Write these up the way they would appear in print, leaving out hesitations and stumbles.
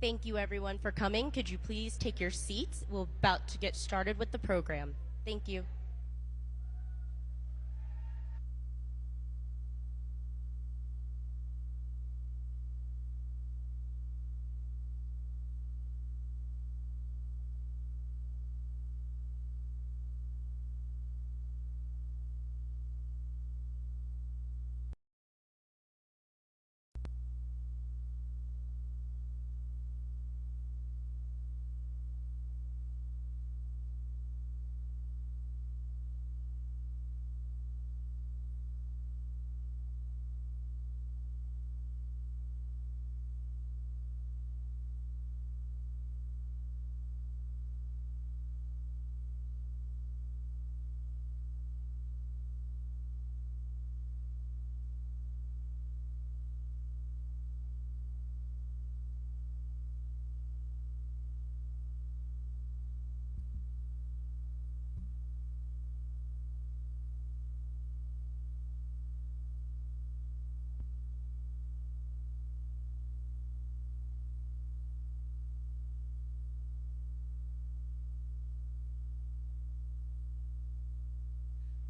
Thank you everyone for coming. Could you please take your seats? We're about to get started with the program. Thank you.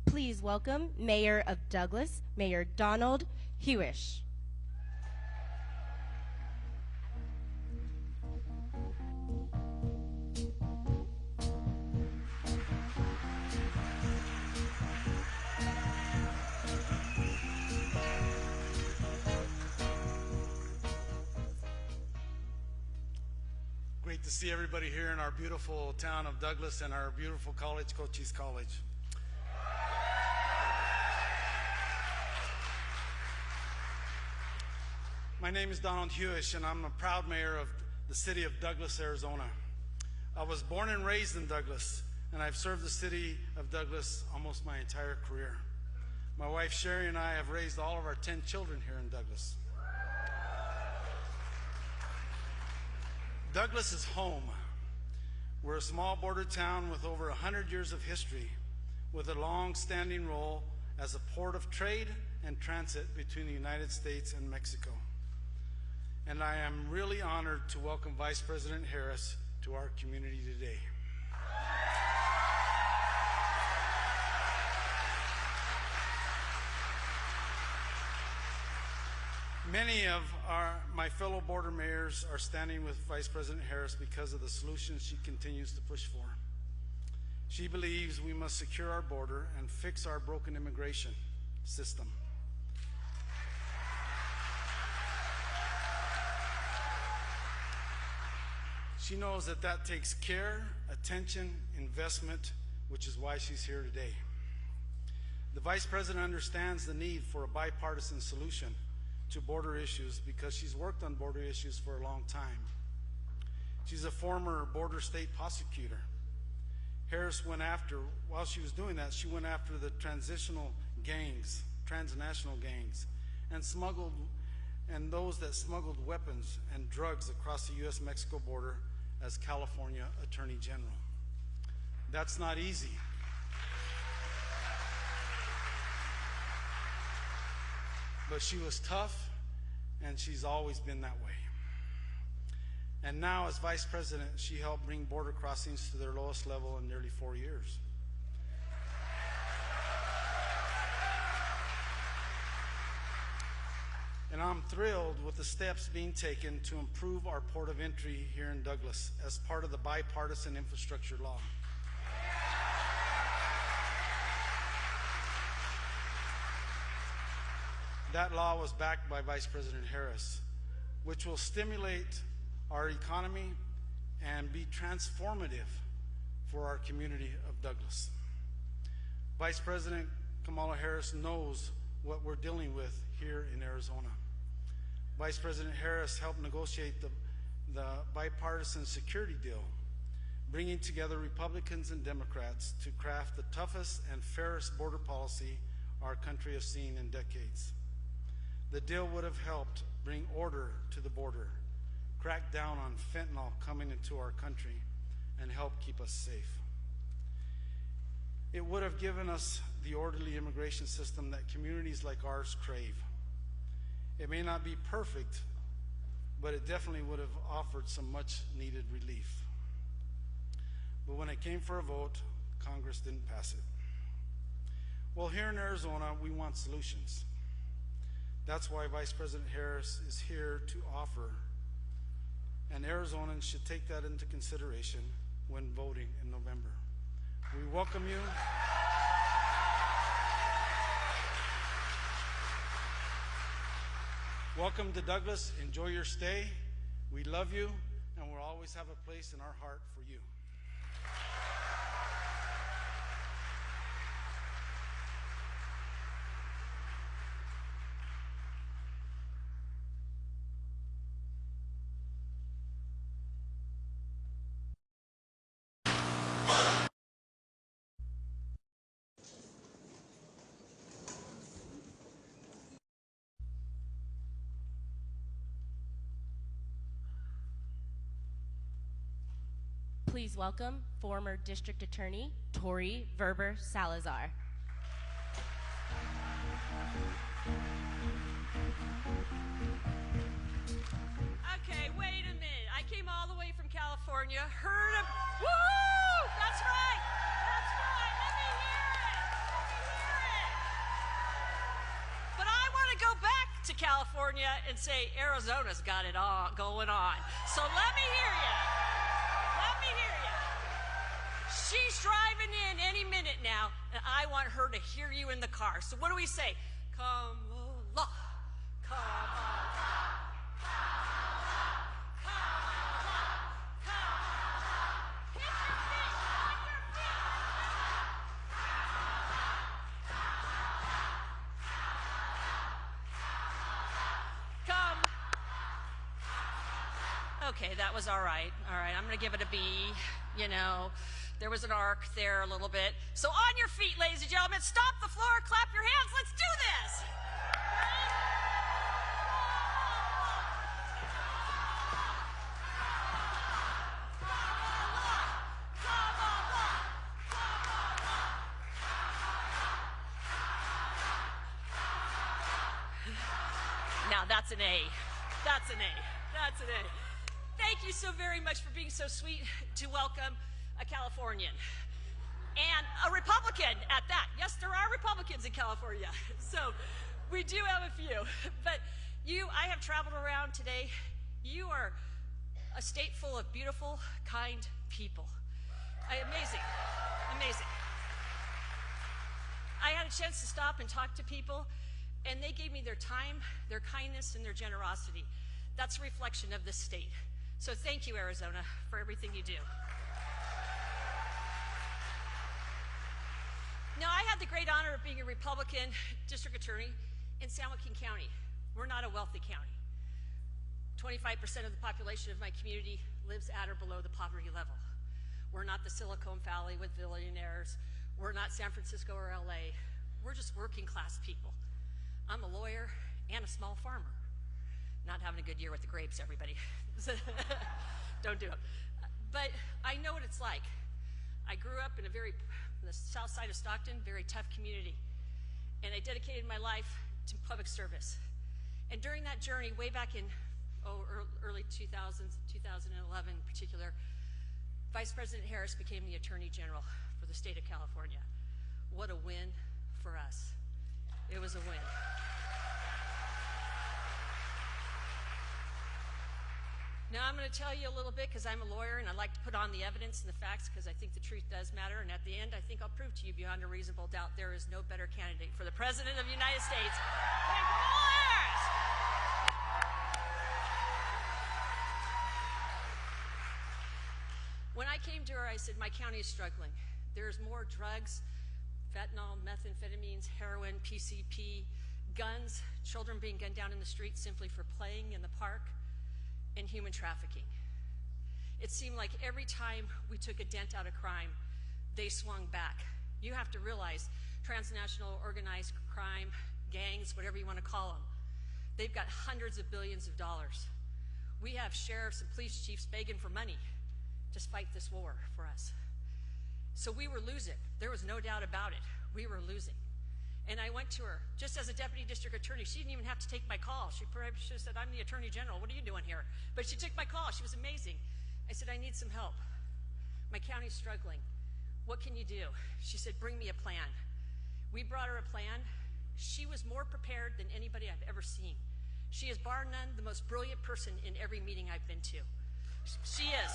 Please welcome Mayor of Douglas, Mayor Donald Huish. Great to see everybody here in our beautiful town of Douglas and our beautiful college, Cochise College. My name is Donald Huish, and I'm a proud mayor of the city of Douglas, Arizona. I was born and raised in Douglas, and I've served the city of Douglas almost my entire career. My wife Sherry and I have raised all of our 10 children here in Douglas. Douglas is home. We're a small border town with over 100 years of history, with a long-standing role as a port of trade and transit between the United States and Mexico. And I am really honored to welcome Vice President Harris to our community today. Many of my fellow border mayors are standing with Vice President Harris because of the solutions she continues to push for. She believes we must secure our border and fix our broken immigration system. She knows that that takes care, attention, investment, which is why she's here today. The Vice President understands the need for a bipartisan solution to border issues because she's worked on border issues for a long time. She's a former border state prosecutor. Harris went after, while she was doing that, she went after the transitional gangs, transnational gangs, and those that smuggled weapons and drugs across the U.S.-Mexico border as California Attorney General. That's not easy. But she was tough, and she's always been that way. And now, as Vice President, she helped bring border crossings to their lowest level in nearly 4 years. And I'm thrilled with the steps being taken to improve our port of entry here in Douglas as part of the bipartisan infrastructure law. That law was backed by Vice President Harris, which will stimulate our economy and be transformative for our community of Douglas. Vice President Kamala Harris knows what we're dealing with here in Arizona. Vice President Harris helped negotiate the bipartisan security deal, bringing together Republicans and Democrats to craft the toughest and fairest border policy our country has seen in decades. The deal would have helped bring order to the border, crack down on fentanyl coming into our country, and help keep us safe. It would have given us the orderly immigration system that communities like ours crave. It may not be perfect, but it definitely would have offered some much needed relief. But when it came for a vote, Congress didn't pass it. Well, here in Arizona, we want solutions. That's why Vice President Harris is here to offer, and Arizonans should take that into consideration when voting in November. We welcome you. Welcome to Douglas. Enjoy your stay. We love you, and we'll always have a place in our heart for you. Please welcome former District Attorney Tori Verber Salazar. Okay, wait a minute. I came all the way from California, heard of... Woo! That's right! That's right! Let me hear it! Let me hear it! But I want to go back to California and say Arizona's got it all going on. So let me hear you. Let me hear you. She's driving in any minute now, and I want her to hear you in the car. So what do we say? Kamala, Kamala. Okay, that was all right. All right, I'm going to give it a B. You know, there was an arc there a little bit. So on your feet, ladies and gentlemen, stop the floor, clap your hands. Let's do this. Now that's an A. That's an A. That's an A. Thank you so very much for being so sweet to welcome a Californian and a Republican at that. Yes, there are Republicans in California, so we do have a few. But you, I have traveled around today. You are a state full of beautiful, kind people. Amazing, amazing. I had a chance to stop and talk to people, and they gave me their time, their kindness, and their generosity. That's a reflection of this state. So thank you, Arizona, for everything you do. Now, I had the great honor of being a Republican district attorney in San Joaquin County. We're not a wealthy county. 25% of the population of my community lives at or below the poverty level. We're not the Silicon Valley with billionaires. We're not San Francisco or LA. We're just working class people. I'm a lawyer and a small farmer. Not having a good year with the grapes, everybody. Don't do it. But I know what it's like. I grew up in the south side of Stockton, very tough community. And I dedicated my life to public service. And during that journey, way back in early 2000s, 2011 in particular, Vice President Harris became the Attorney General for the state of California. What a win for us. It was a win. Now I'm going to tell you a little bit because I'm a lawyer and I like to put on the evidence and the facts because I think the truth does matter. And at the end, I think I'll prove to you beyond a reasonable doubt there is no better candidate for the President of the United States than Kamala Harris. When I came to her, I said, my county is struggling. There's more drugs, fentanyl, methamphetamines, heroin, PCP, guns, children being gunned down in the street simply for playing in the park, and human trafficking. It seemed like every time we took a dent out of crime, they swung back. You have to realize transnational organized crime, gangs, whatever you want to call them, they've got hundreds of billions of dollars. We have sheriffs and police chiefs begging for money to fight this war for us. So we were losing. There was no doubt about it. We were losing. And I went to her, just as a deputy district attorney. She didn't even have to take my call. She probably should have said, I'm the attorney general. What are you doing here? But she took my call. She was amazing. I said, I need some help. My county's struggling. What can you do? She said, bring me a plan. We brought her a plan. She was more prepared than anybody I've ever seen. She is, bar none, the most brilliant person in every meeting I've been to. She is.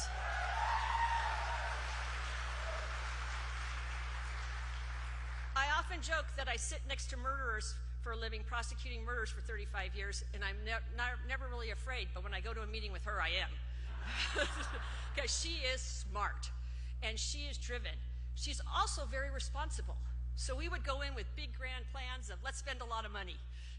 I often joke that I sit next to murderers for a living, prosecuting murders for 35 years, and I'm never really afraid, but when I go to a meeting with her, I am. Because she is smart, and she is driven. She's also very responsible. So we would go in with big grand plans of, let's spend a lot of money,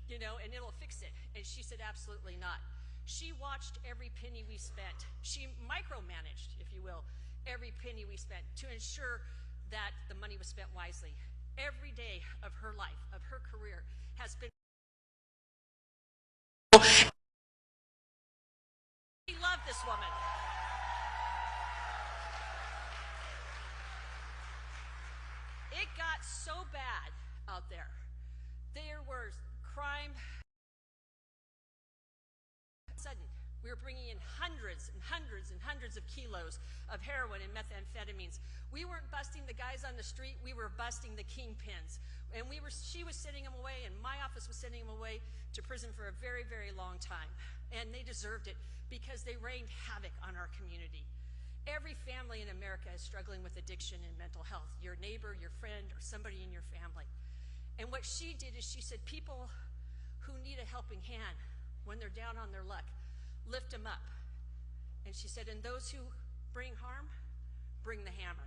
you know, and it'll fix it. And she said, absolutely not. She watched every penny we spent. She micromanaged, if you will, every penny we spent to ensure that the money was spent wisely. Every day of her life, of her career, has been. We love this woman. It got so bad out there. There was crime. Sudden, we were bringing in hundreds and hundreds and hundreds of kilos of heroin and methamphetamines. We weren't busting the guys on the street, we were busting the kingpins. And she was sending them away, and my office was sending them away to prison for a very, very long time. And they deserved it because they rained havoc on our community. Every family in America is struggling with addiction and mental health. Your neighbor, your friend, or somebody in your family. And what she did is she said, people who need a helping hand when they're down on their luck, lift them up. And she said, and those who bring harm, bring the hammer.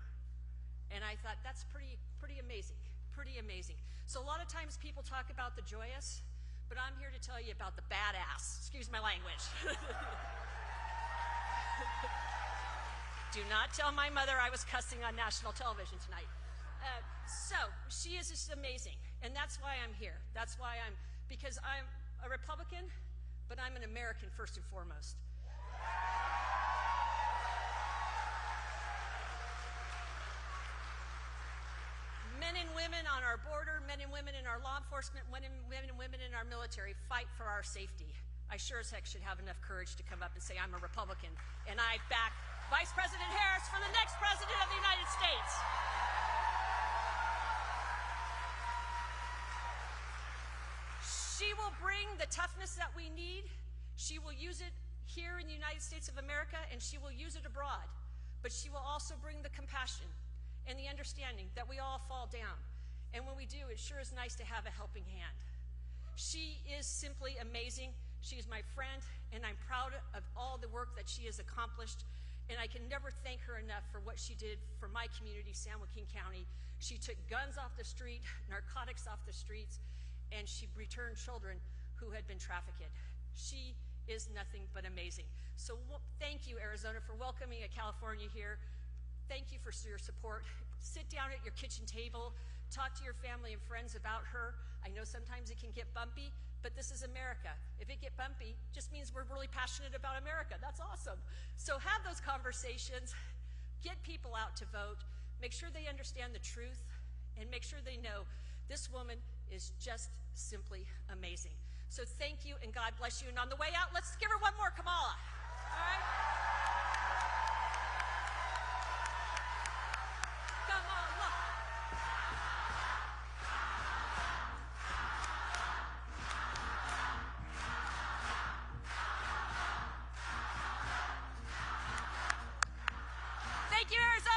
And I thought, that's pretty amazing, pretty amazing. So a lot of times people talk about the joyous, but I'm here to tell you about the badass. Excuse my language. Do not tell my mother I was cussing on national television tonight. So she is just amazing, and that's why I'm here. That's why because I'm a Republican, but I'm an American first and foremost. Men and women on our border, men and women in our law enforcement, men and women in our military fight for our safety. I sure as heck should have enough courage to come up and say I'm a Republican, and I back Vice President Harris for the next President of the United States. She will bring the toughness that we need. She will use it here in the United States of America, and she will use it abroad. But she will also bring the compassion and the understanding that we all fall down. And when we do, it sure is nice to have a helping hand. She is simply amazing. She is my friend, and I'm proud of all the work that she has accomplished. And I can never thank her enough for what she did for my community, San Joaquin County. She took guns off the street, narcotics off the streets, and she returned children who had been trafficked. She is nothing but amazing. So thank you, Arizona, for welcoming a California here. Thank you for your support. Sit down at your kitchen table, talk to your family and friends about her. I know sometimes it can get bumpy, but this is America. If it get bumpy, just means we're really passionate about America. That's awesome. So have those conversations, get people out to vote, make sure they understand the truth, and make sure they know this woman is just simply amazing. So thank you, and God bless you. And on the way out, let's give her one more Kamala. All right? Kamala. Thank you, Arizona.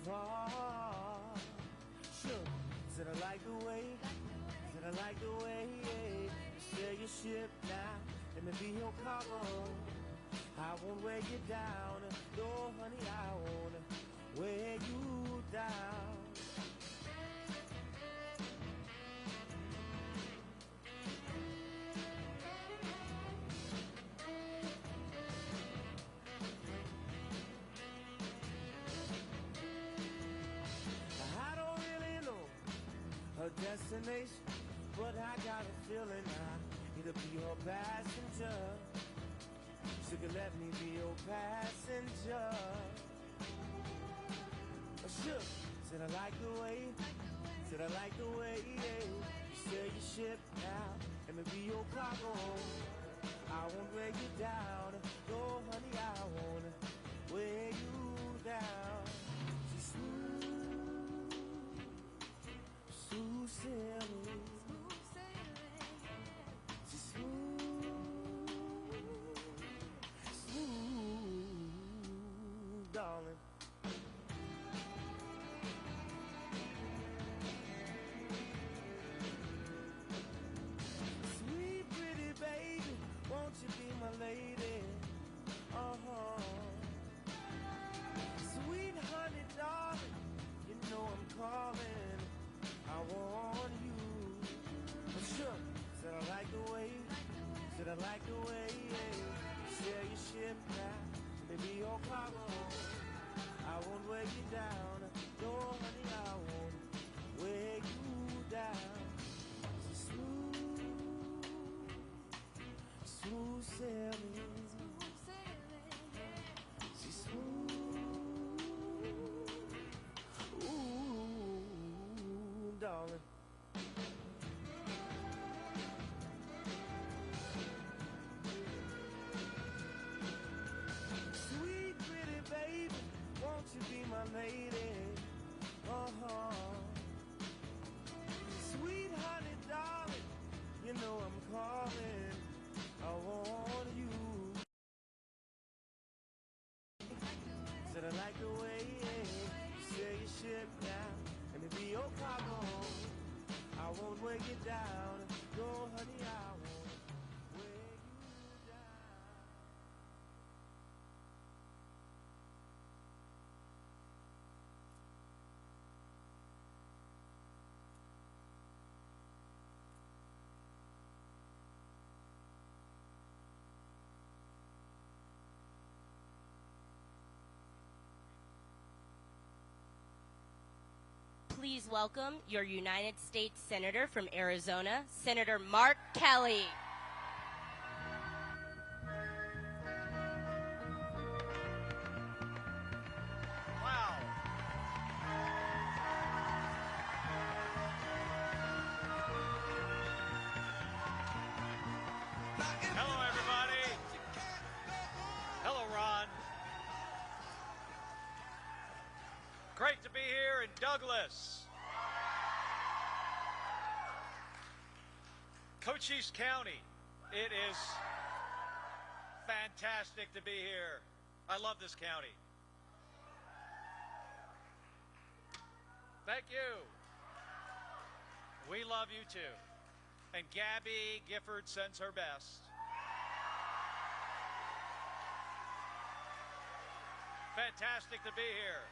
far. Sure, said I like the way, said I like the way, you sail your ship now, let me be your cargo. I won't weigh you down, no honey, I won't weigh you down. Her destination, but I got a feeling I need to be her passenger. She could let me be your passenger. Sure, said I like the way, said I like the way, you sail your ship now, let me be your cargo. I won't weigh you down, no honey, I won't weigh you down. She's smooth sailing, she's smooth, darling. Sweet pretty baby, won't you be my lady? Sweet honey darling, you know I'm calling. I want you. But sure, said I like the way, said I like the way, you sail your ship now, maybe your cargo. I won't weigh you down, no honey, I won't weigh you down. She's smooth, smooth sailing, she's smooth, ooh, darling. Sweet pretty baby, won't you be my lady? Sweet honey darling, you know I'm calling. I want you. Said I like the way you sail your ship now, and it be your cargo. I won't weigh you down, no honey, I won't weigh you down. Please welcome your United States Senator from Arizona, Senator Mark Kelly. Wow. Hello, everybody. Hello, Ron. Great to be here in Douglas. Cochise County. It is fantastic to be here. I love this county. Thank you. We love you too. And Gabby Gifford sends her best. Fantastic to be here.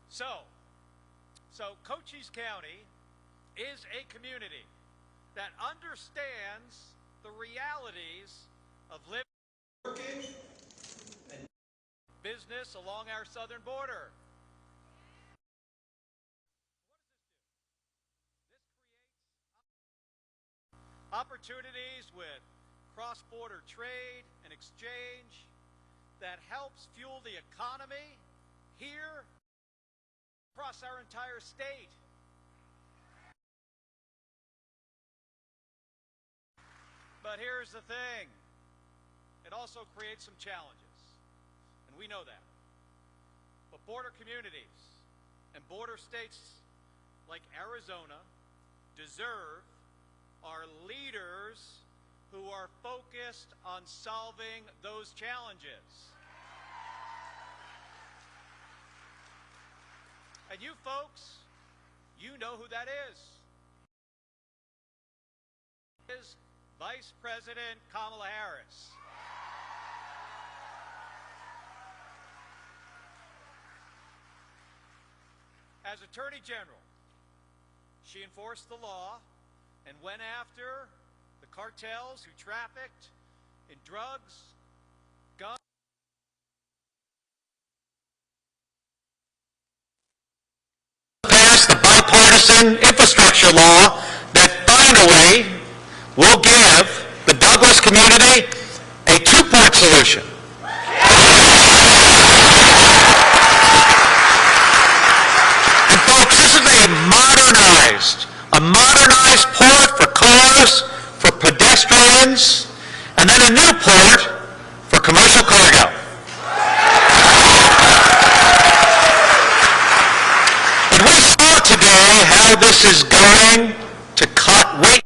So Cochise County is a community that understands the realities of living, working, and business along our southern border. What does this do? This creates opportunities with cross-border trade and exchange that helps fuel the economy here across our entire state. But here's the thing. It also creates some challenges, and we know that. But border communities and border states like Arizona deserve are leaders who are focused on solving those challenges. And you folks, you know who that is. Is Vice President Kamala Harris. As Attorney General, she enforced the law and went after the cartels who trafficked in drugs, guns. Passed the bipartisan infrastructure law that finally will give the Douglas community a two-port solution. And folks, this is a modernized port for cars, for pedestrians, and then a new port for commercial cargo. And we saw today how this is going to cut weight.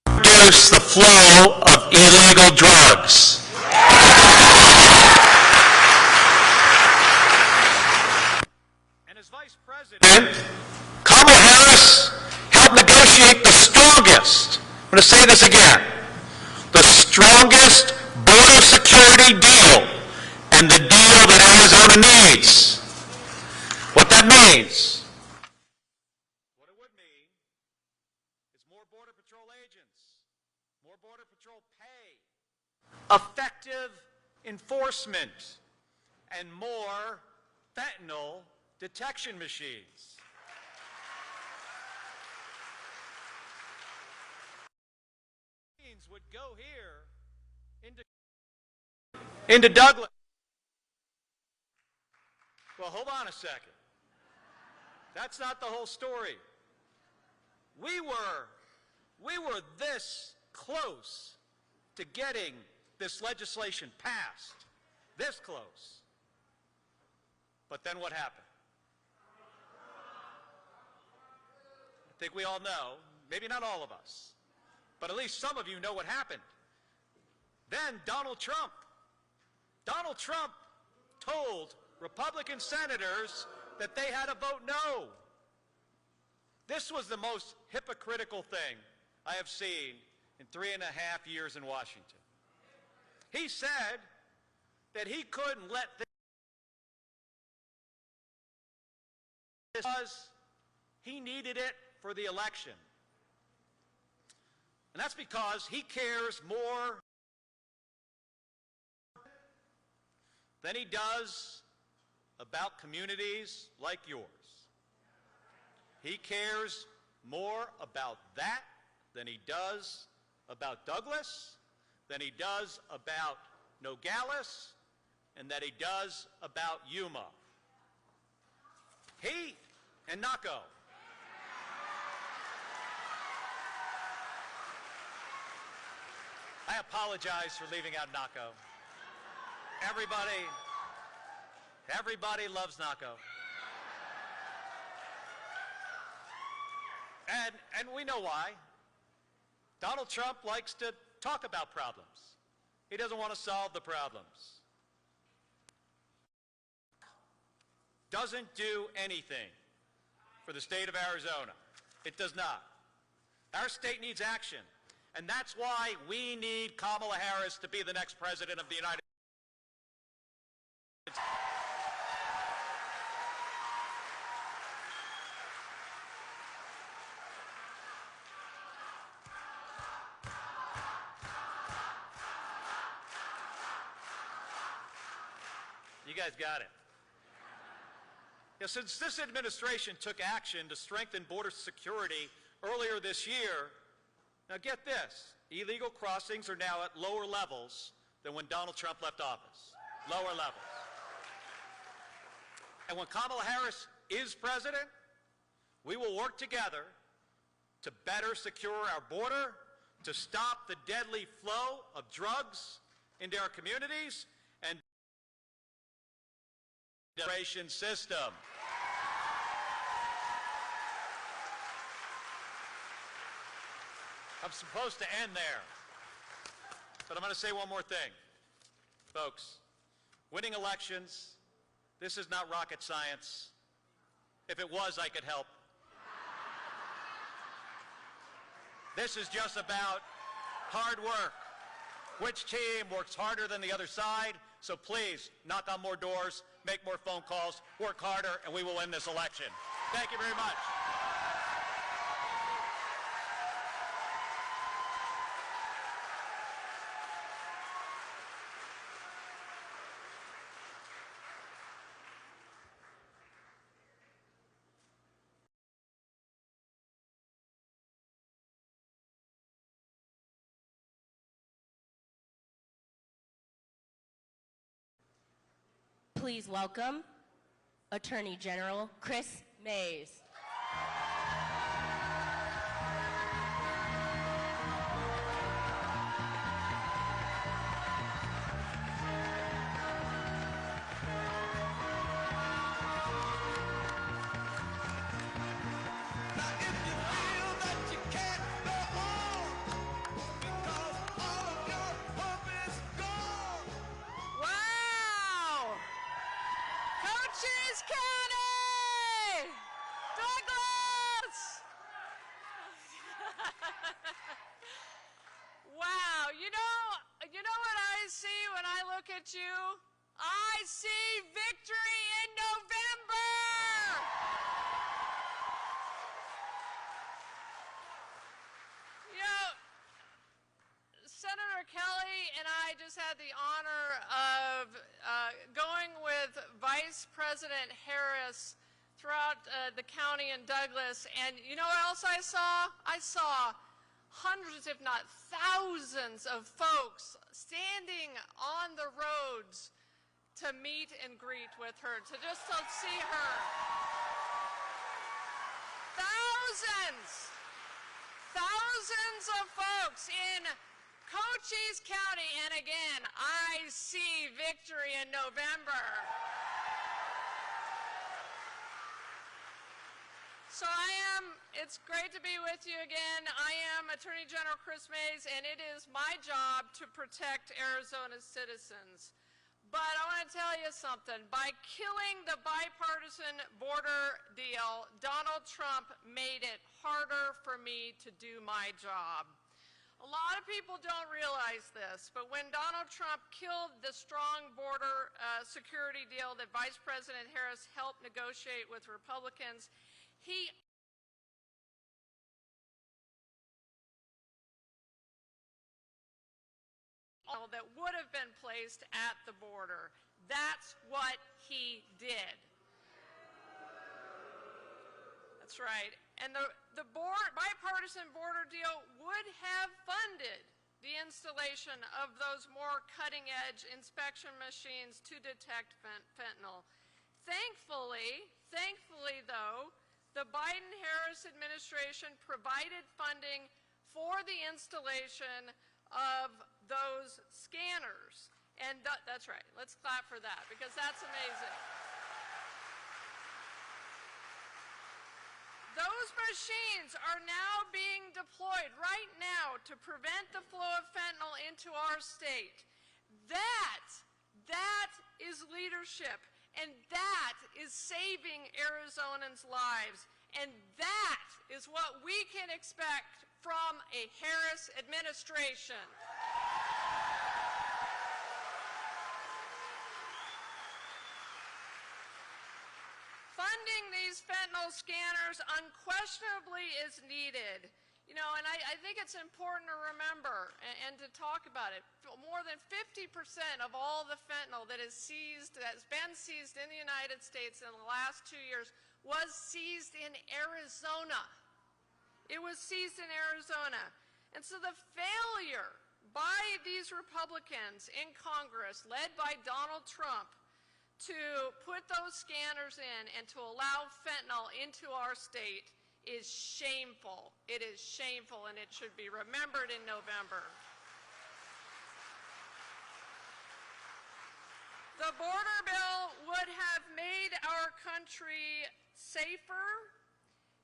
Reduce the flow of illegal drugs. And as Vice President, Kamala Harris helped negotiate the strongest, I'm going to say this again, the strongest border security deal, and the deal that Arizona needs. What that means. what it would mean is more Border Patrol agents, more Border Patrol pay, effective enforcement, and more fentanyl detection machines. Would go here into Douglas. Well, hold on a second. That's not the whole story. We were this close to getting this legislation passed. This close. But then what happened? I think we all know, maybe not all of us, but at least some of you know what happened. Then Donald Trump told Republican senators that they had to vote no. This was the most hypocritical thing I have seen in 3.5 years in Washington. He said that he couldn't let this because he needed it for the election. And that's because he cares more than he does about communities like yours. He cares more about that than he does about Douglas, than he does about Nogales, and that he does about Yuma. He and Naco. I apologize for leaving out Naco. Everybody loves Naco. And we know why. Donald Trump likes to talk about problems. He doesn't want to solve the problems. Doesn't do anything for the state of Arizona. It does not. Our state needs action. And that's why we need Kamala Harris to be the next president of the United States. You guys got it. Since this administration took action to strengthen border security earlier this year, now get this, illegal crossings are now at lower levels than when Donald Trump left office. Lower levels. And when Kamala Harris is president, we will work together to better secure our border, to stop the deadly flow of drugs into our communities, and the immigration system. I'm supposed to end there. But I'm going to say one more thing. Folks, winning elections, this is not rocket science. If it was, I could help. This is just about hard work. Which team works harder than the other side? So please, knock on more doors, make more phone calls, work harder, and we will win this election. Thank you very much. Please welcome Attorney General Chris Mays. You, I see victory in November. You know, Senator Kelly and I just had the honor of going with Vice President Harris throughout the county in Douglas, and you know what else I saw? I saw hundreds, if not thousands, of folks standing on the roads to meet and greet with her, to see her. Thousands of folks in Cochise County, and again, I see victory in November. So it's great to be with you again. I am Attorney General Chris Mays, and it is my job to protect Arizona's citizens. But I want to tell you something. By killing the bipartisan border deal, Donald Trump made it harder for me to do my job. A lot of people don't realize this, but when Donald Trump killed the strong border security deal that Vice President Harris helped negotiate with Republicans, he that would have been placed at the border. That's what he did. That's right. And the bipartisan border deal would have funded the installation of those more cutting-edge inspection machines to detect fentanyl. Thankfully though, the Biden-Harris administration provided funding for the installation of those scanners. And that's right. Let's clap for that, because that's amazing. Those machines are now being deployed right now to prevent the flow of fentanyl into our state. That is leadership, and that is saving Arizonans' lives, and that is what we can expect from a Harris administration. Funding these fentanyl scanners unquestionably is needed. You know, and I think it's important to remember and to talk about it. More than 50% of all the fentanyl that's been seized in the United States in the last 2 years was seized in Arizona. It was seized in Arizona. And so the failure by these Republicans in Congress, led by Donald Trump, to put those scanners in and to allow fentanyl into our state is shameful. It is shameful, and it should be remembered in November. The border bill would have made our country safer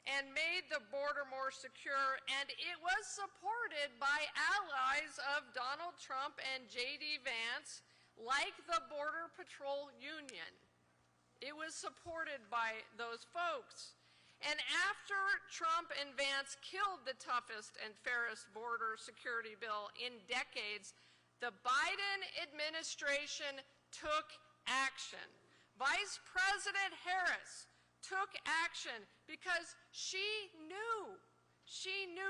and made the border more secure, and it was supported by allies of Donald Trump and J.D. Vance, like the Border Patrol Union. It was supported by those folks. And after Trump and Vance killed the toughest and fairest border security bill in decades, the Biden administration took action. Vice President Harris took action because she knew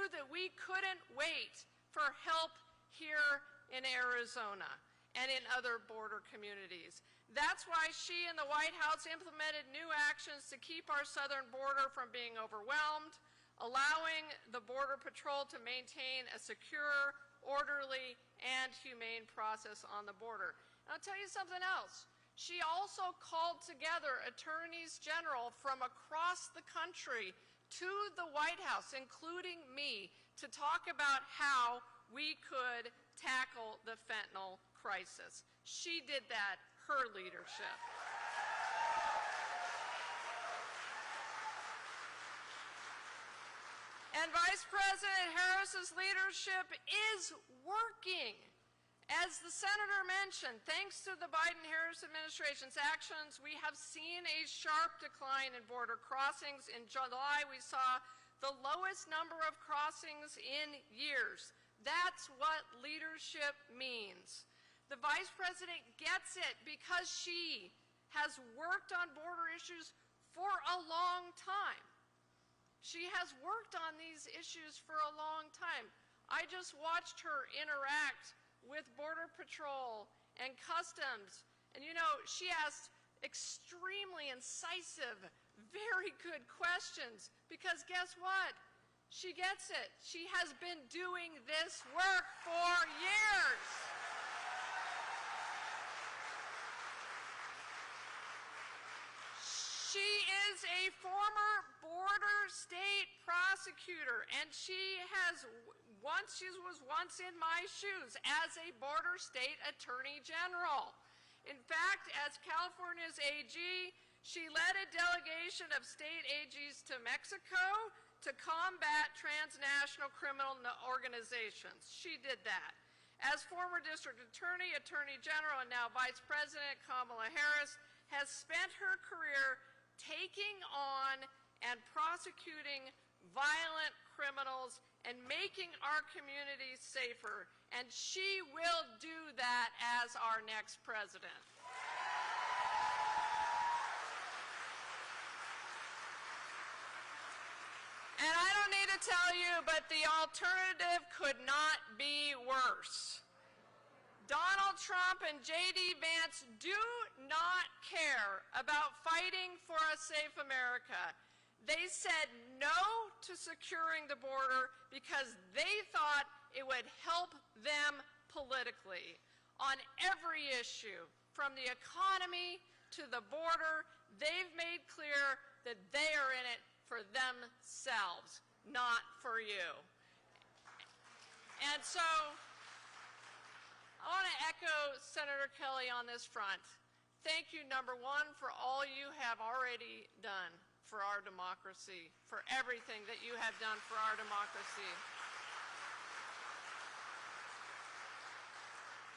that we couldn't wait for help here in Arizona and in other border communities. That's why she and the White House implemented new actions to keep our southern border from being overwhelmed, allowing the Border Patrol to maintain a secure, orderly, and humane process on the border. And I'll tell you something else. She also called together attorneys general from across the country to the White House, including me, to talk about how we could tackle the fentanyl crisis. She did that, her leadership. And Vice President Harris's leadership is working. As the Senator mentioned, thanks to the Biden-Harris administration's actions, we have seen a sharp decline in border crossings. In July, we saw the lowest number of crossings in years. That's what leadership means. The Vice President gets it because she has worked on border issues for a long time. She has worked on these issues for a long time. I just watched her interact with Border Patrol and Customs. And you know, she asked extremely incisive, very good questions, because guess what? She gets it. She has been doing this work for years. She is a former border state prosecutor, and she was once in my shoes as a border state attorney general. In fact, as California's AG, she led a delegation of state AGs to Mexico to combat transnational criminal organizations. She did that. As former district attorney, attorney general, and now Vice President Kamala Harris has spent her career taking on and prosecuting violent criminals and making our communities safer. And she will do that as our next president. And I don't need to tell you, but the alternative could not be worse. Donald Trump and J.D. Vance do not care about fighting for a safe America. They said no to securing the border because they thought it would help them politically. On every issue, from the economy to the border, they've made clear that they are in it for themselves, not for you. And so, I want to echo Senator Kelly on this front. Thank you, number one, for all you have already done for our democracy, for everything that you have done for our democracy.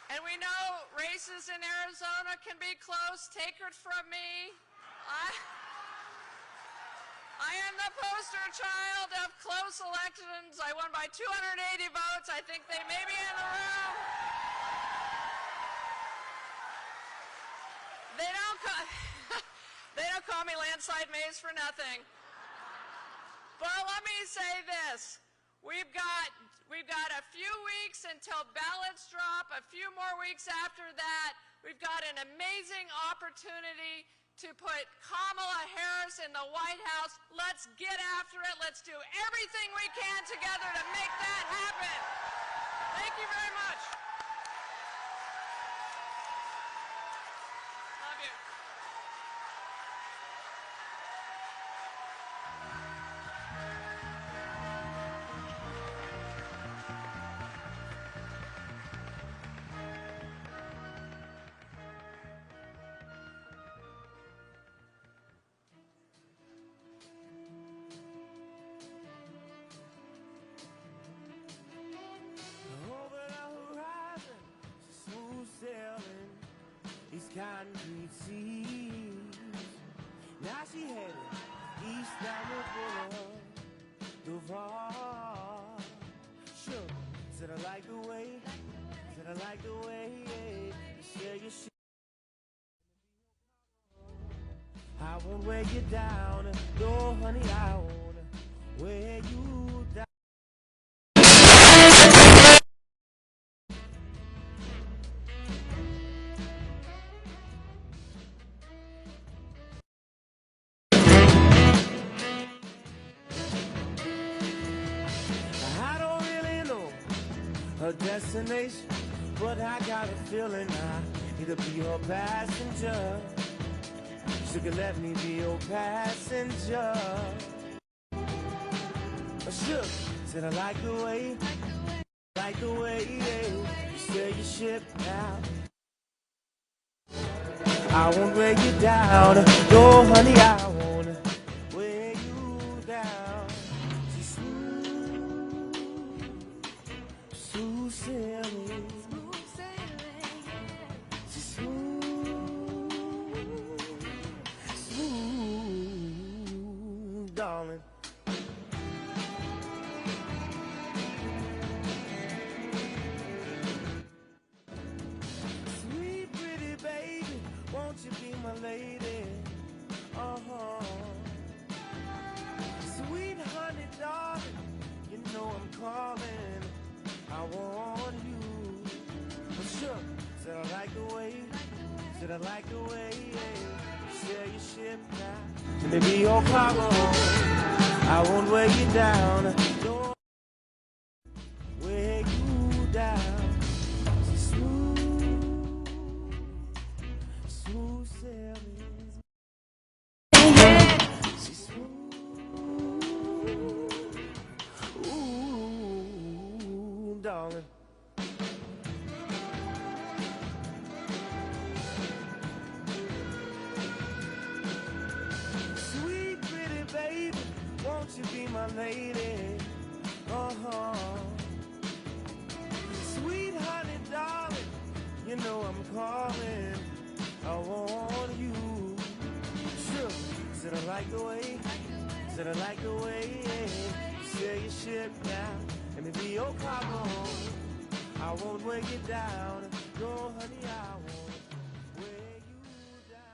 And we know races in Arizona can be close. Take it from me. I am the poster child of close elections. I won by 280 votes. I think they may be in the room. They don't call me Landslide Maze for nothing. But let me say this. We've got a few weeks until ballots drop, a few more weeks after that. We've got an amazing opportunity to put Kamala Harris in the White House. Let's get after it. Let's do everything we can together to make that happen. Thank you very much. Love you. concrete seas. Now she headed east down the boulevard, Duval. Sure, said I like the way, said I like the way you share your shit. I won't wear you down, no honey, I won't wear you down. I don't really know her destination, but I got a feeling I need to be her passenger. She could let me be your passenger. I shook, said I like the way you steer your ship now. I won't wear you down, no honey, I won't wear you down. She's smooth, smooth sailing. She's smooth, darling. Sweet pretty baby, won't you be my lady? Uh-huh. Sweet honey darling, you know I'm calling. I want you. I'm sure, said I like the way, said I like the way you sail your ship now. Let me be your cargo. I won't wear you down, don't wear you down. She's smooth, smooth sailing. She's smooth, ooh, darling. Sweet pretty baby, won't you be my lady? Uh-huh. Sweet honey darling, you know I'm calling. I want you. Sure, said I like the way, said I like the way you sail your ship now. Let me be your cargo. I won't wear you down, no honey, I won't wear you down.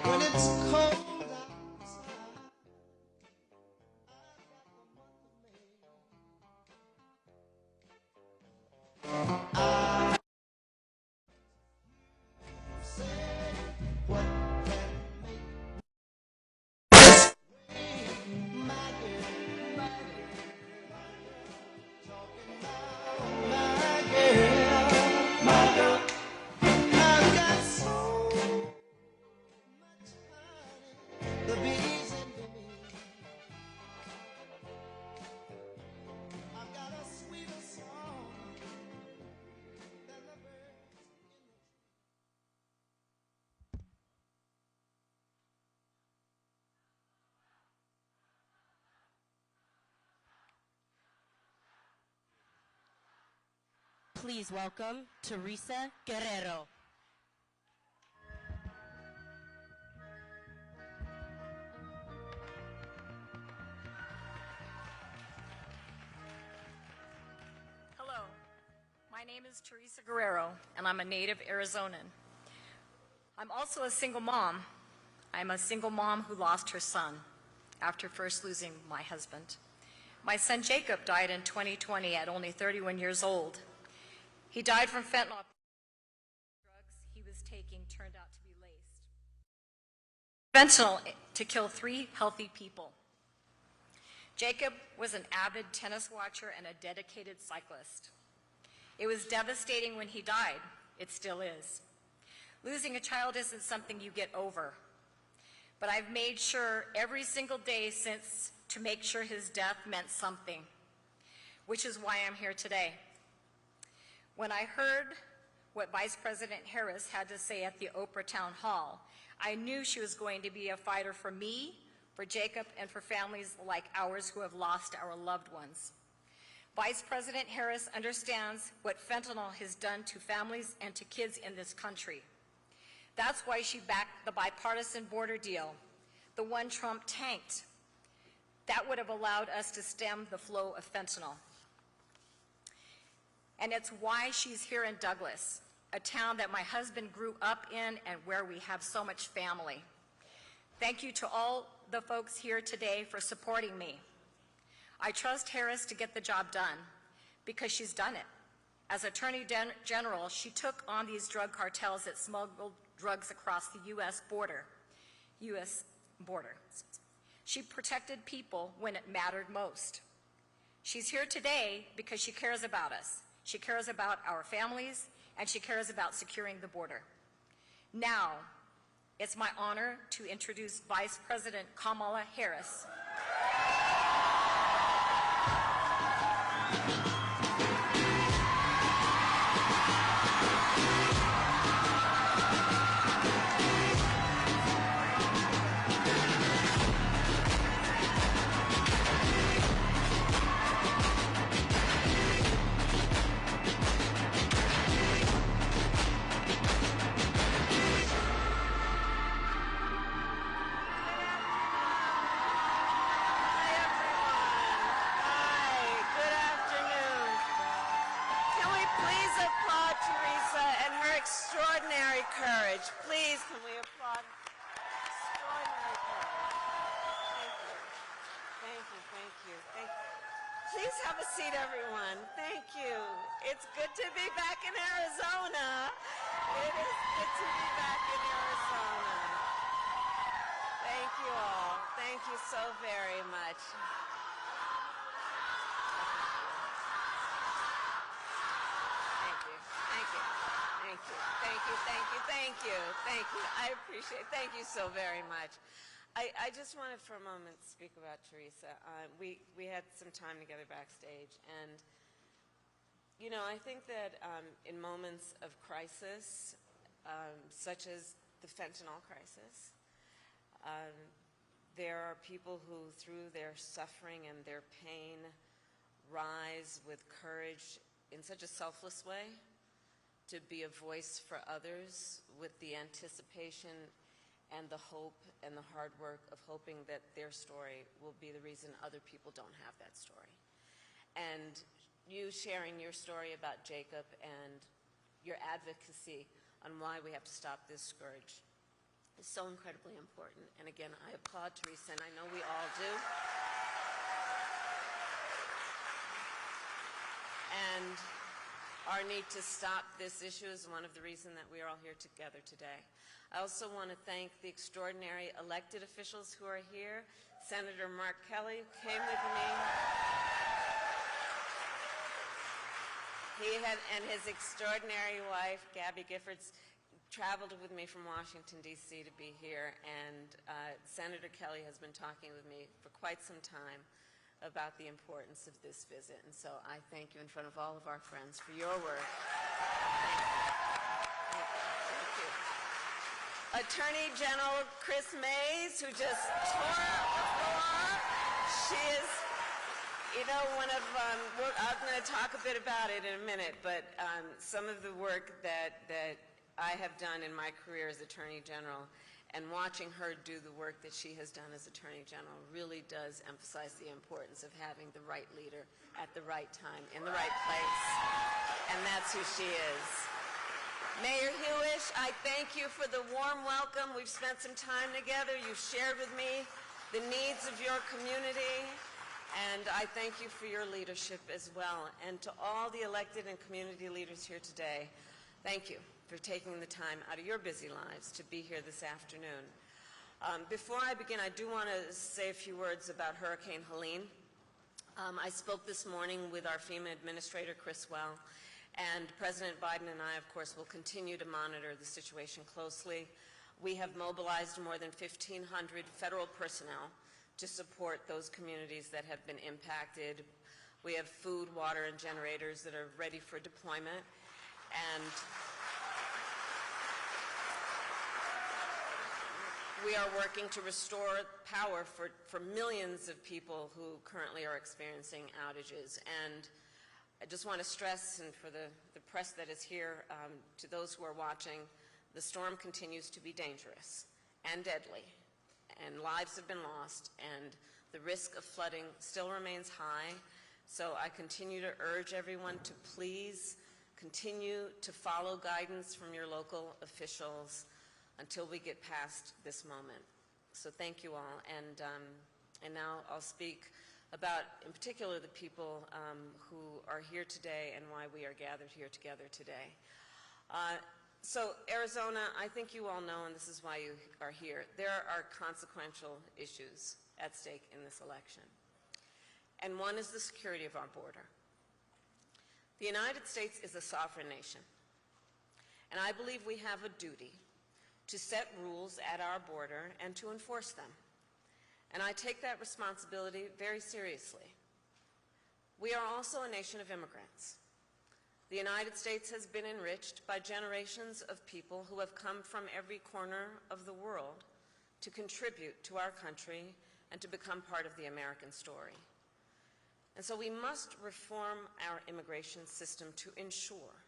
When it's cold outside, I've got so much honey, the bees envy me. I've got a sweeter song than the birds in the Please welcome Teresa Guerrero. Hello, my name is Teresa Guerrero, and I'm a native Arizonan. I'm also a single mom. I'm a single mom who lost her son after first losing my husband. My son Jacob died in 2020 at only 31 years old. He died from fentanyl taking turned out to be laced. Fentanyl to kill 3 healthy people. Jacob was an avid tennis watcher and a dedicated cyclist. It was devastating when he died. It still is. Losing a child isn't something you get over. But I've made sure every single day since to make sure his death meant something, which is why I'm here today. When I heard what Vice President Harris had to say at the Oprah Town Hall, I knew she was going to be a fighter for me, for Jacob, and for families like ours who have lost our loved ones. Vice President Harris understands what fentanyl has done to families and to kids in this country. That's why she backed the bipartisan border deal, the one Trump tanked. That would have allowed us to stem the flow of fentanyl. And it's why she's here in Douglas, a town that my husband grew up in and where we have so much family. Thank you to all the folks here today for supporting me. I trust Harris to get the job done because she's done it. As Attorney General, she took on these drug cartels that smuggled drugs across the U.S. border. She protected people when it mattered most. She's here today because she cares about us. She cares about our families, and she cares about securing the border. Now, it's my honor to introduce Vice President Kamala Harris. Extraordinary courage. Please, can we applaud? Extraordinary courage. Thank you. Thank you, thank you, thank you. Please have a seat, everyone. Thank you. It's good to be back in Arizona. It is good to be back in Arizona. Thank you all. Thank you so very much. Thank you. Thank you. Thank you, thank you, thank you, thank you, thank you. I appreciate it. Thank you so very much. I just wanted for a moment to speak about Teresa. We had some time together backstage, and you know, I think that in moments of crisis, such as the fentanyl crisis, there are people who, through their suffering and their pain, rise with courage in such a selfless way to be a voice for others with the anticipation and the hope and the hard work of hoping that their story will be the reason other people don't have that story. And you sharing your story about Jacob and your advocacy on why we have to stop this scourge is so incredibly important. And again, I applaud Teresa, and I know we all do. And our need to stop this issue is one of the reasons that we are all here together today. I also want to thank the extraordinary elected officials who are here. Senator Mark Kelly came with me. He and his extraordinary wife, Gabby Giffords, traveled with me from Washington, D.C. to be here, and Senator Kelly has been talking with me for quite some time about the importance of this visit. And so I thank you in front of all of our friends for your work. Thank you. Attorney General Chris Mays, who just tore up the floor. She is, you know, one of, I'm going to talk a bit about it in a minute, but some of the work that I have done in my career as Attorney General, and watching her do the work that she has done as Attorney General really does emphasize the importance of having the right leader at the right time, in the right place, and that's who she is. Mayor Huish, I thank you for the warm welcome. We've spent some time together. You've shared with me the needs of your community, and I thank you for your leadership as well. And to all the elected and community leaders here today, Thank you for taking the time out of your busy lives to be here this afternoon. Before I begin, I do want to say a few words about Hurricane Helene. I spoke this morning with our FEMA Administrator, Chris Well, and President Biden and I, of course, will continue to monitor the situation closely. We have mobilized more than 1,500 federal personnel to support those communities that have been impacted. We have food, water, and generators that are ready for deployment. And we are working to restore power for millions of people who currently are experiencing outages. And I just want to stress, and for the press that is here, to those who are watching, the storm continues to be dangerous and deadly, and lives have been lost, and the risk of flooding still remains high. So I continue to urge everyone to please continue to follow guidance from your local officials until we get past this moment. So thank you all, and now I'll speak about, in particular, the people who are here today and why we are gathered here together today. So Arizona, I think you all know, and this is why you are here, there are consequential issues at stake in this election. And one is the security of our border. The United States is a sovereign nation, and I believe we have a duty to set rules at our border and to enforce them. And I take that responsibility very seriously. We are also a nation of immigrants. The United States has been enriched by generations of people who have come from every corner of the world to contribute to our country and to become part of the American story. And so we must reform our immigration system to ensure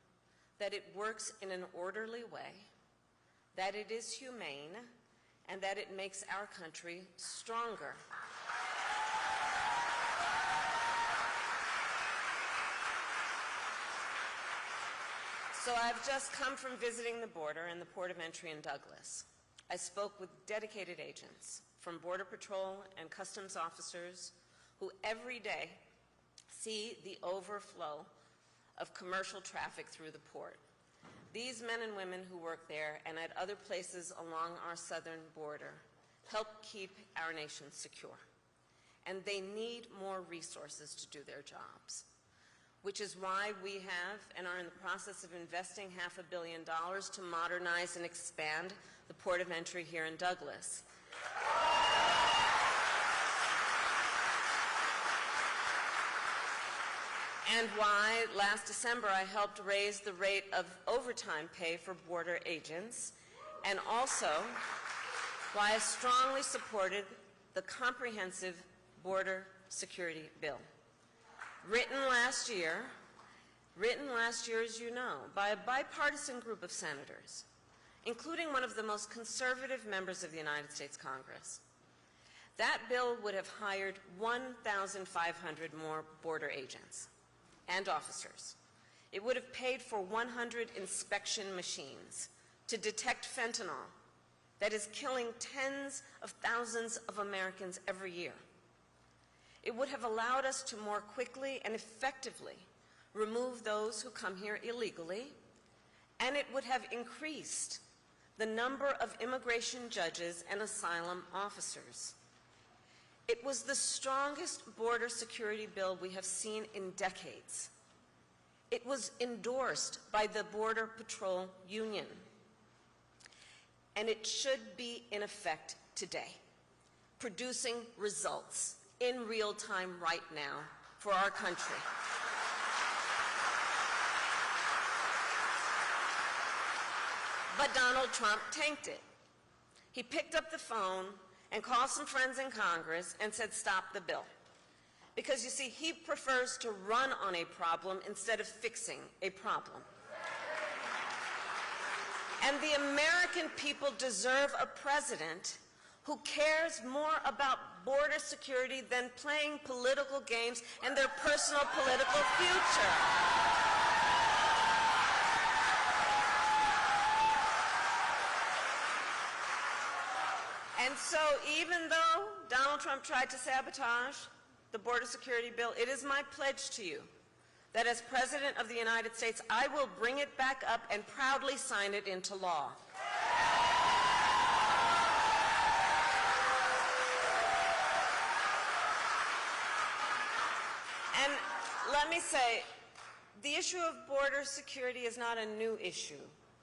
that it works in an orderly way, that it is humane, and that it makes our country stronger. So I've just come from visiting the border and the port of entry in Douglas. I spoke with dedicated agents from Border Patrol and Customs officers who every day see the overflow of commercial traffic through the port. These men and women who work there and at other places along our southern border help keep our nation secure. And they need more resources to do their jobs, which is why we have and are in the process of investing $500 million to modernize and expand the port of entry here in Douglas. And why last December I helped raise the rate of overtime pay for border agents, and also why I strongly supported the comprehensive border security bill. Written last year, as you know, by a bipartisan group of senators, including one of the most conservative members of the United States Congress. That bill would have hired 1,500 more border agents and officers. It would have paid for 100 inspection machines to detect fentanyl that is killing tens of thousands of Americans every year. It would have allowed us to more quickly and effectively remove those who come here illegally, and it would have increased the number of immigration judges and asylum officers. It was the strongest border security bill we have seen in decades. It was endorsed by the Border Patrol Union, and it should be in effect today, producing results in real time right now for our country. But Donald Trump tanked it. He picked up the phone and called some friends in Congress and said, stop the bill. Because you see, he prefers to run on a problem instead of fixing a problem. And the American people deserve a president who cares more about border security than playing political games and their personal political future. And so even though Donald Trump tried to sabotage the border security bill, it is my pledge to you that as President of the United States, I will bring it back up and proudly sign it into law. And let me say, the issue of border security is not a new issue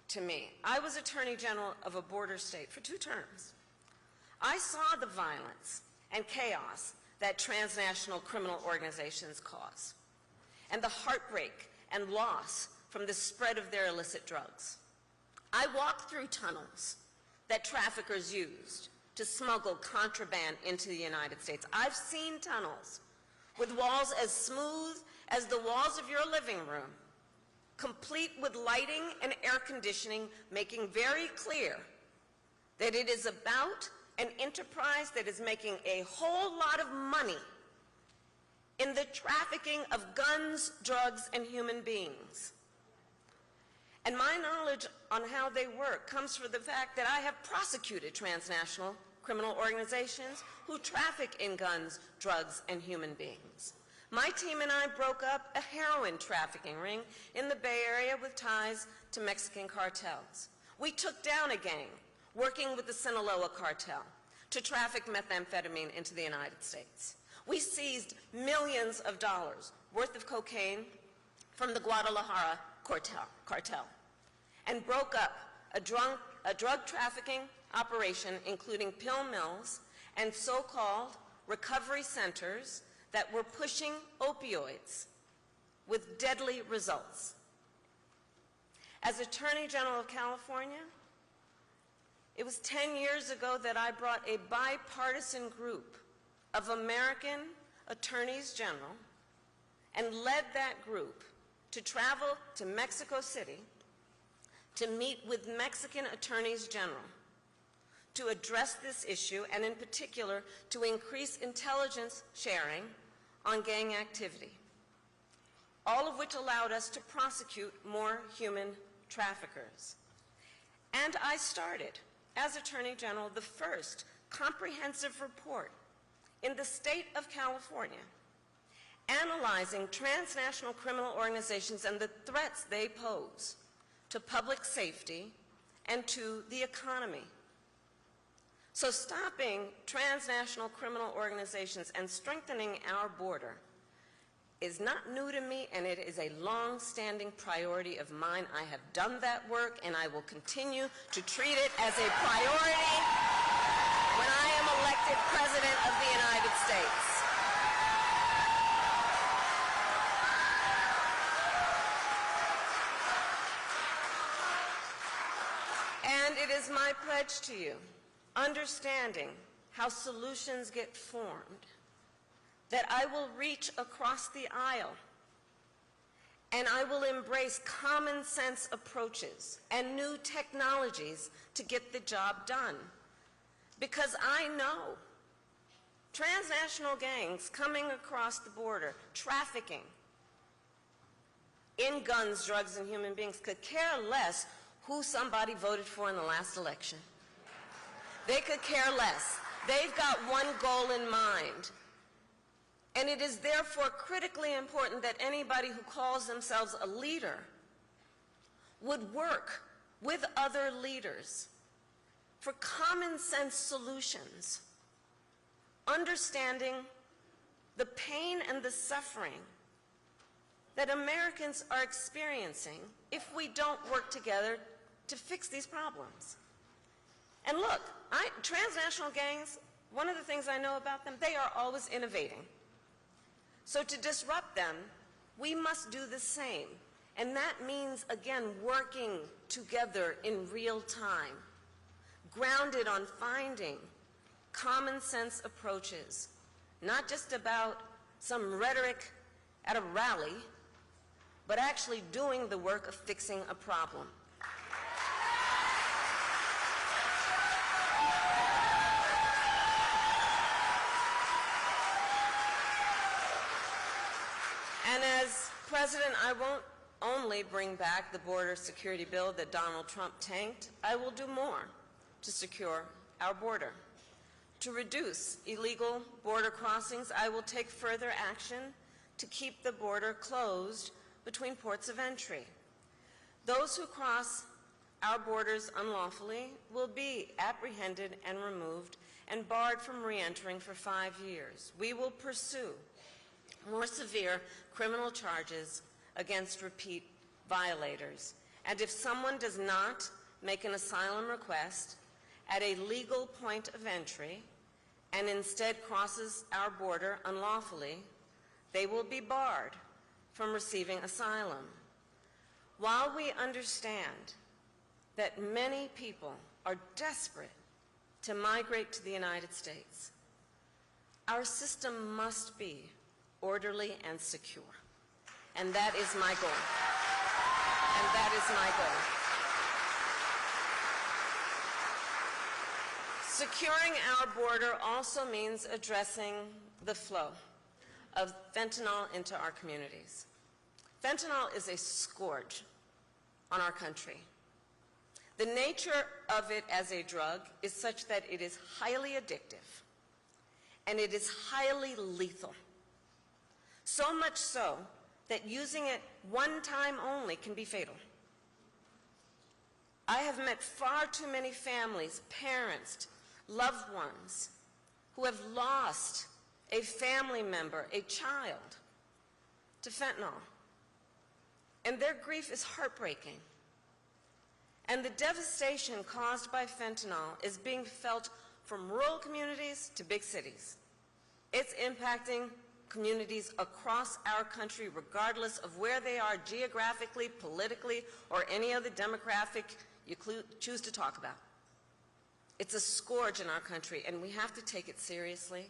to me. I was Attorney General of a border state for 2 terms. I saw the violence and chaos that transnational criminal organizations cause, and the heartbreak and loss from the spread of their illicit drugs. I walked through tunnels that traffickers used to smuggle contraband into the United States. I've seen tunnels with walls as smooth as the walls of your living room, complete with lighting and air conditioning, making very clear that it is about an enterprise that is making a whole lot of money in the trafficking of guns, drugs, and human beings. And my knowledge on how they work comes from the fact that I have prosecuted transnational criminal organizations who traffic in guns, drugs, and human beings. My team and I broke up a heroin trafficking ring in the Bay Area with ties to Mexican cartels. We took down a gang working with the Sinaloa cartel to traffic methamphetamine into the United States. We seized millions of dollars worth of cocaine from the Guadalajara cartel and broke up a drug trafficking operation including pill mills and so-called recovery centers that were pushing opioids with deadly results. As Attorney General of California, it was 10 years ago that I brought a bipartisan group of American attorneys general and led that group to travel to Mexico City to meet with Mexican attorneys general to address this issue and in particular to increase intelligence sharing on gang activity, all of which allowed us to prosecute more human traffickers. And I started, as Attorney General, the first comprehensive report in the state of California analyzing transnational criminal organizations and the threats they pose to public safety and to the economy. So stopping transnational criminal organizations and strengthening our border is not new to me, and it is a long-standing priority of mine. I have done that work, and I will continue to treat it as a priority when I am elected President of the United States. And it is my pledge to you, understanding how solutions get formed, that I will reach across the aisle and I will embrace common sense approaches and new technologies to get the job done. Because I know transnational gangs coming across the border, trafficking in guns, drugs, and human beings could care less who somebody voted for in the last election. They could care less. They've got one goal in mind. And it is therefore critically important that anybody who calls themselves a leader would work with other leaders for common sense solutions, understanding the pain and the suffering that Americans are experiencing if we don't work together to fix these problems. And look, transnational gangs, one of the things I know about them, they are always innovating. So to disrupt them, we must do the same. And that means, again, working together in real time, grounded on finding common sense approaches, not just about some rhetoric at a rally, but actually doing the work of fixing a problem. And as President, I won't only bring back the border security bill that Donald Trump tanked, I will do more to secure our border. To reduce illegal border crossings, I will take further action to keep the border closed between ports of entry. Those who cross our borders unlawfully will be apprehended and removed and barred from re-entering for 5 years. We will pursue more severe criminal charges against repeat violators. And if someone does not make an asylum request at a legal point of entry and instead crosses our border unlawfully, they will be barred from receiving asylum. While we understand that many people are desperate to migrate to the United States, our system must be orderly and secure. And that is my goal. And that is my goal. Securing our border also means addressing the flow of fentanyl into our communities. Fentanyl is a scourge on our country. The nature of it as a drug is such that it is highly addictive and it is highly lethal. So much so that using it one time only can be fatal. I have met far too many families, parents, loved ones who have lost a family member, a child, to fentanyl. And their grief is heartbreaking. And the devastation caused by fentanyl is being felt from rural communities to big cities. It's impacting communities across our country, regardless of where they are geographically, politically, or any other demographic you choose to talk about. It's a scourge in our country, and we have to take it seriously.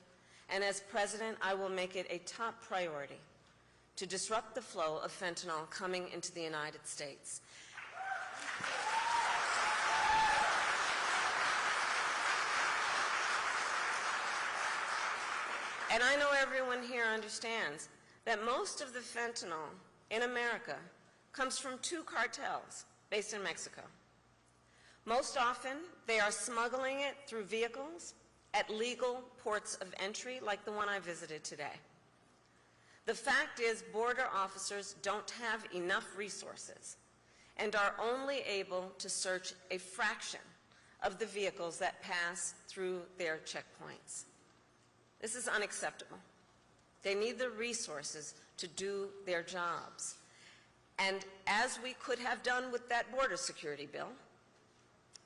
And as president, I will make it a top priority to disrupt the flow of fentanyl coming into the United States. And I know everyone here understands that most of the fentanyl in America comes from 2 cartels based in Mexico. Most often, they are smuggling it through vehicles at legal ports of entry, like the one I visited today. The fact is, border officers don't have enough resources and are only able to search a fraction of the vehicles that pass through their checkpoints. This is unacceptable. They need the resources to do their jobs. And as we could have done with that border security bill,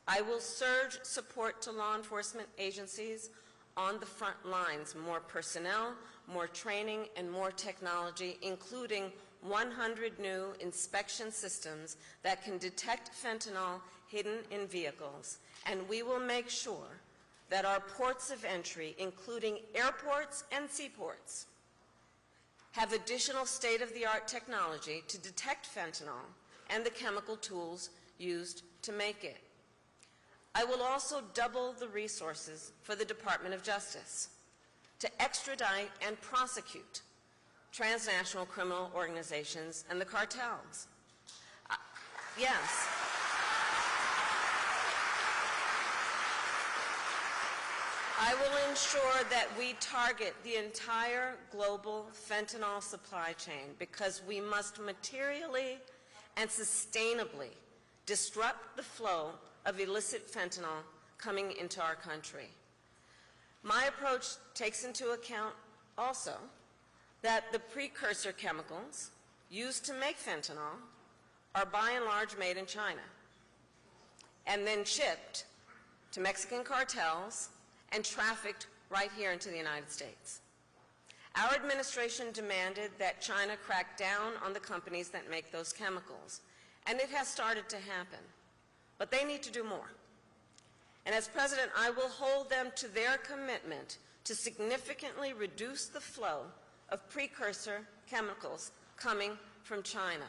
I will surge support to law enforcement agencies on the front lines, more personnel, more training, and more technology, including 100 new inspection systems that can detect fentanyl hidden in vehicles. And we will make sure that our ports of entry, including airports and seaports, have additional state-of-the-art technology to detect fentanyl and the chemical tools used to make it. I will also double the resources for the Department of Justice to extradite and prosecute transnational criminal organizations and the cartels. Yes. I will ensure that we target the entire global fentanyl supply chain because we must materially and sustainably disrupt the flow of illicit fentanyl coming into our country. My approach takes into account also that the precursor chemicals used to make fentanyl are by and large made in China and then shipped to Mexican cartels and trafficked right here into the United States. Our administration demanded that China crack down on the companies that make those chemicals, and it has started to happen. But they need to do more. And as president, I will hold them to their commitment to significantly reduce the flow of precursor chemicals coming from China.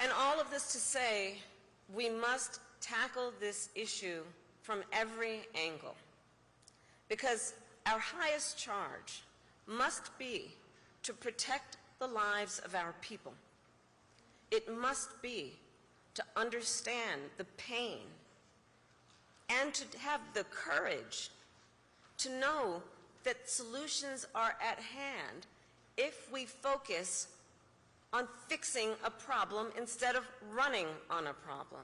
And all of this to say, we must tackle this issue from every angle, because our highest charge must be to protect the lives of our people. It must be to understand the pain and to have the courage to know that solutions are at hand if we focus on fixing a problem instead of running on a problem.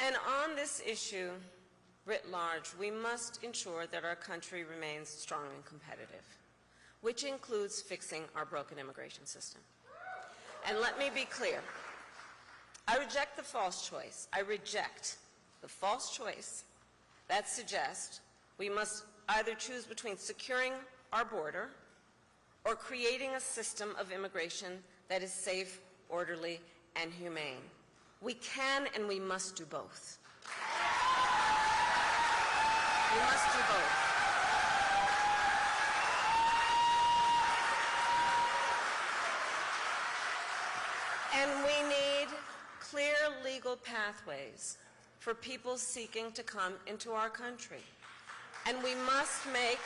And on this issue, writ large, we must ensure that our country remains strong and competitive, which includes fixing our broken immigration system. And let me be clear, I reject the false choice. I reject the false choice that suggests we must either choose between securing our border or creating a system of immigration that is safe, orderly, and humane. We can and we must do both. We must do both. And we need clear legal pathways for people seeking to come into our country. And we must make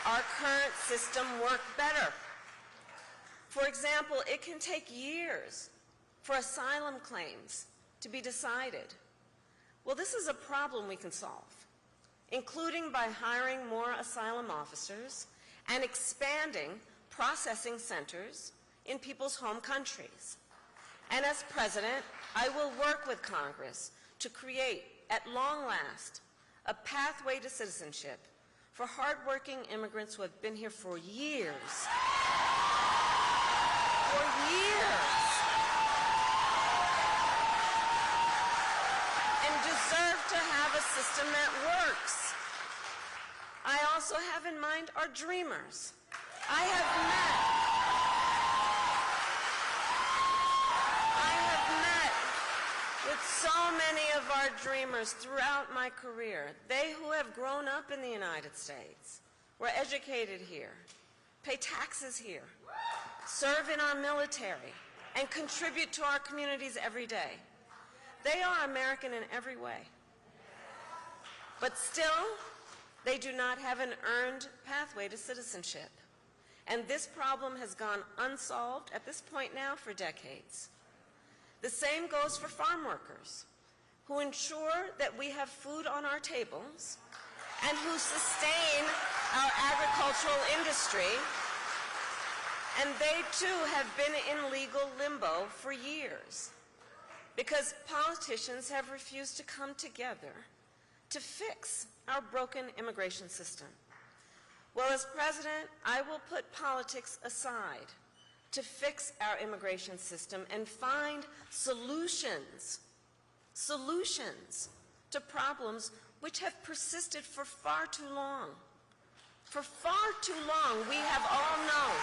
our current system work better. For example, it can take years for asylum claims to be decided. Well, this is a problem we can solve, including by hiring more asylum officers and expanding processing centers in people's home countries. And as President, I will work with Congress to create, at long last, a pathway to citizenship for hardworking immigrants who have been here for years. For years. And deserve to have a system that works. I also have in mind our dreamers. I have met with so many of our dreamers throughout my career. They who have grown up in the United States, were educated here, pay taxes here, serve in our military, and contribute to our communities every day. They are American in every way. But still, they do not have an earned pathway to citizenship. And this problem has gone unsolved at this point now for decades. The same goes for farm workers, who ensure that we have food on our tables and who sustain our agricultural industry. And they too have been in legal limbo for years because politicians have refused to come together to fix our broken immigration system. Well, as President, I will put politics aside to fix our immigration system and find solutions to problems which have persisted for far too long. For far too long, we have all known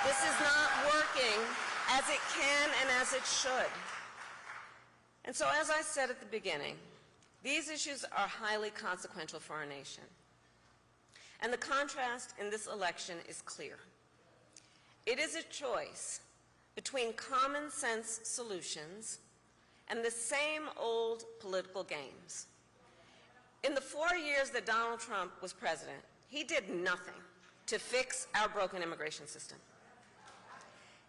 this is not working as it can and as it should. And so, as I said at the beginning, these issues are highly consequential for our nation. And the contrast in this election is clear. It is a choice between common sense solutions and the same old political games. In the 4 years that Donald Trump was president, he did nothing to fix our broken immigration system.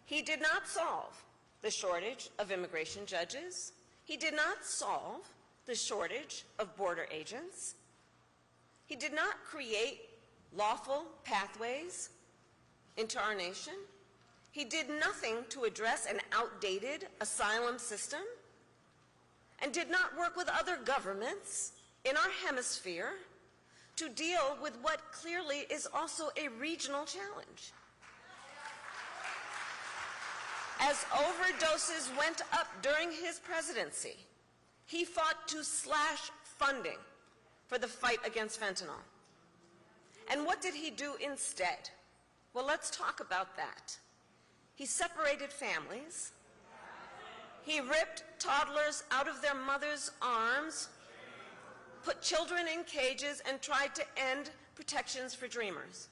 He did not solve the shortage of immigration judges. He did not solve the shortage of border agents. He did not create lawful pathways into our nation. He did nothing to address an outdated asylum system and did not work with other governments in our hemisphere to deal with what clearly is also a regional challenge. As overdoses went up during his presidency, he fought to slash funding for the fight against fentanyl. And what did he do instead? Well, let's talk about that. He separated families. He ripped toddlers out of their mothers' arms, put children in cages, and tried to end protections for dreamers.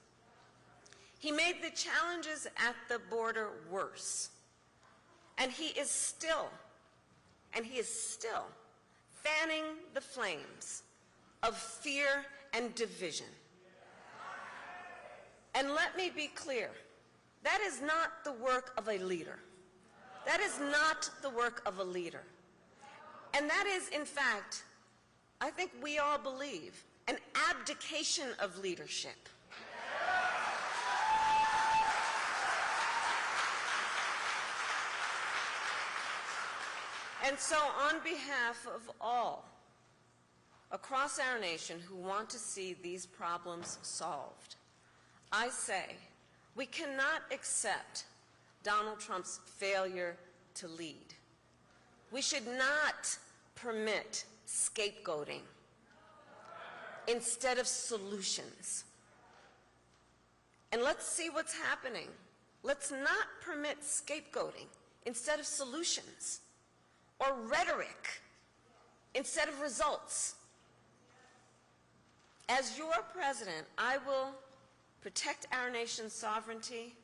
He made the challenges at the border worse. And he is still fanning the flames of fear and division. And let me be clear, That is not the work of a leader. That is not the work of a leader. And that is, in fact, I think we all believe, an abdication of leadership. And so on behalf of all across our nation who want to see these problems solved, I say we cannot accept Donald Trump's failure to lead. We should not permit scapegoating instead of solutions. And let's see what's happening. Let's not permit scapegoating instead of solutions, or rhetoric instead of results. As your president, I will protect our nation's sovereignty,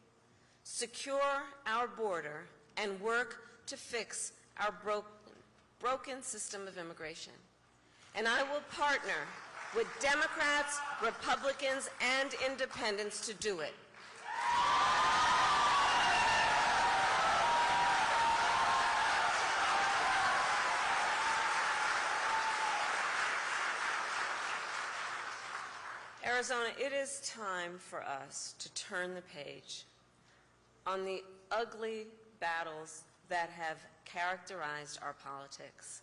secure our border, and work to fix our broken system of immigration. And I will partner with Democrats, Republicans, and independents to do it. Arizona, it is time for us to turn the page on the ugly battles that have characterized our politics.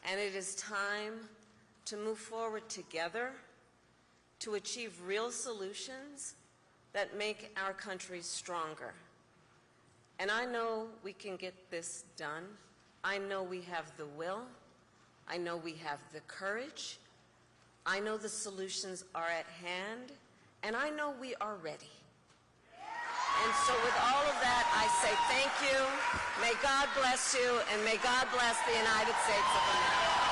And it is time to move forward together to achieve real solutions that make our country stronger. And I know we can get this done. I know we have the will. I know we have the courage. I know the solutions are at hand, and I know we are ready. And so with all of that, I say thank you. May God bless you, and may God bless the United States of America.